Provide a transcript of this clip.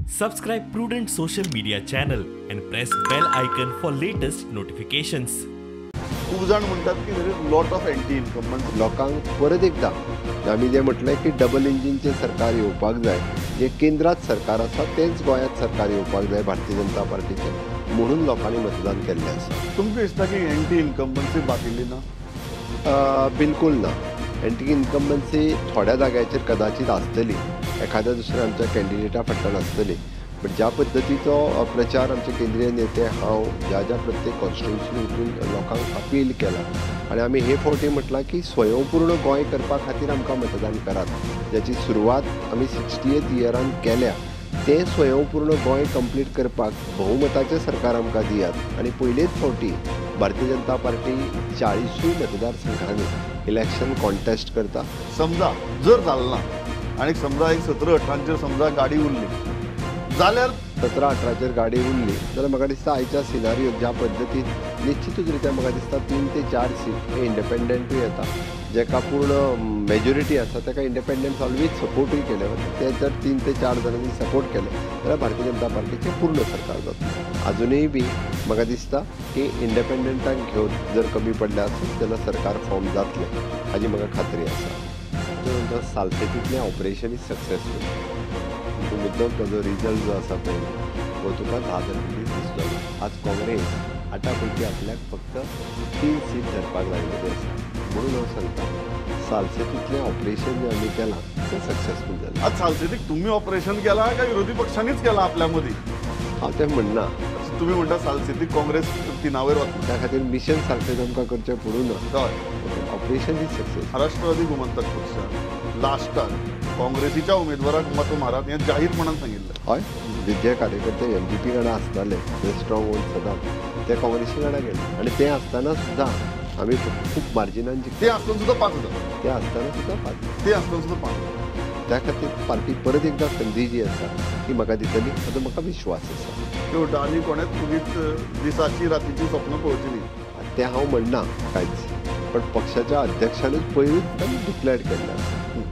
Subscribe Prudent social media channel and press bell icon for latest notifications. खूप जण म्हणतात की there is lot of anti incumbence. लोकांक परत एकदा आमी जे म्हटलें की डबल इंजिनचे सरकार येवपाक जाय, जे केंद्रात सरकार आसा तेच गोंयांत सरकार येवपाक जाय भारतीय जनता पार्टीचे, म्हणून लोकांनी मतदान केल्लें आसा. तुमकां दिसता की अँटी इन्कम्बन्सी बाकिल्ली ना? बिलकुल ना. एंटी इन्कम्बन्सी थोड्या जाग्याचेर कदाचित आसतली, एखाद्या दुसऱ्या आमच्या कॅन्डिडेटा फाटल्यान आसतली, बट ज्या पद्दतीचो प्रचार आमचे केंद्रीय नेते हांव ज्या प्रत्येक कॉन्स्टिट्युन्सीन वचून लोकांक अपील केला आनी आमी हे फावटी म्हटलां की स्वयंपूर्ण गोंय करपा खातीर आमकां मतदान करात. ज्याची सुरवात आमी 60th इयरान केल्या, तें स्वयंपूर्ण गोंय कंप्लीट करपाक भोवमताचें सरकार आमकां दियात आनी पयलेच फावटी Bharatiya Janata party 40 मतदारसंघांनी election contest करता. समजा जर जालें ना आनी समजा एक 17-18चेर समजा गाडी उरली जाल्यार 17-18चेर गाडी उरली जाल्यार म्हाका दिसता आयच्या सिनारियो ज्या पद्दतीन निश्चितूच रित्या म्हाका दिसता 3 ते 4 सीट हे इंडिपेंडंटूय येता. जेका पूर्ण मेजॉरिटी आसा ताका इंडिपेंडंट्स ऑलवेज सपोर्टूय केले वता. ते जर 3 ते 4 जाणांनी सपोर्ट केले जाल्यार भारतीय जनता पार्टीचें पूर्ण सरकार जातलें. अजुनूय बी म्हाका दिसता की इंडिपेंडंटांक घेवन जर कमी पडले आसत जाल्यार सरकार फॉर्म जातलें हाजी म्हाका खात्री आसा. ताचे सालसेतींतलें ऑपरेशन इज सक्सेसफूल. मुद्दम ताजो रिजल्ट जो आसा पळय तो तुका 10 दिसतलो. आज काँग्रेस 8 पैकी आपल्याक फक्त 3 सीट धरपाक लायिल्ली आसा. म्हणून हांव सांगता सालसेतींतलें ऑपरेशन जें आमी केलां तें सक्सेसफूल जालें. आज सालसेतीक तुम्ही ऑपरेशन केला काय विरोधी पक्षांनीच केला आपल्या मदीं? हांव तें म्हणना. तुम्ही म्हणटा सालसेतीक काँग्रेस तिनावेर वता, त्या खातीर मिशन सालसेत आमकां करचें पडूं ना. हय. Operation is success. राष्ट्रवादी गोमंतक पक्षान लास्टाक काँग्रेसीच्या उमेदवाराक मत मारात हें जाहीरपणान सांगिल्लें. हय, जे कार्यकर्ते MGP वांगडा आसताले जे स्ट्रॉंग होल्ड सदांच ते काँग्रेसी वांगडा गेले आनी ते आसतना सुद्दां आमी खूब मार्जिनान ते आसतना सुद्दां 5,000 ते आसतना सुद्दां पावले. ते आसतना सुद्दां 5,000. त्या खातीर पार्टी परत एकदा संदी जी आसा ती म्हाका दितली हाजो म्हाका विश्वास आसा. शेवटा आनी कोणेच चुकीत दिसाची रातीची स्वप्न पळोवची न्ही तें हांव म्हणना कांयच, पण पक्षाच्या अध्यक्षानूच पयलींच डिक्लेअर केल्लें आसा.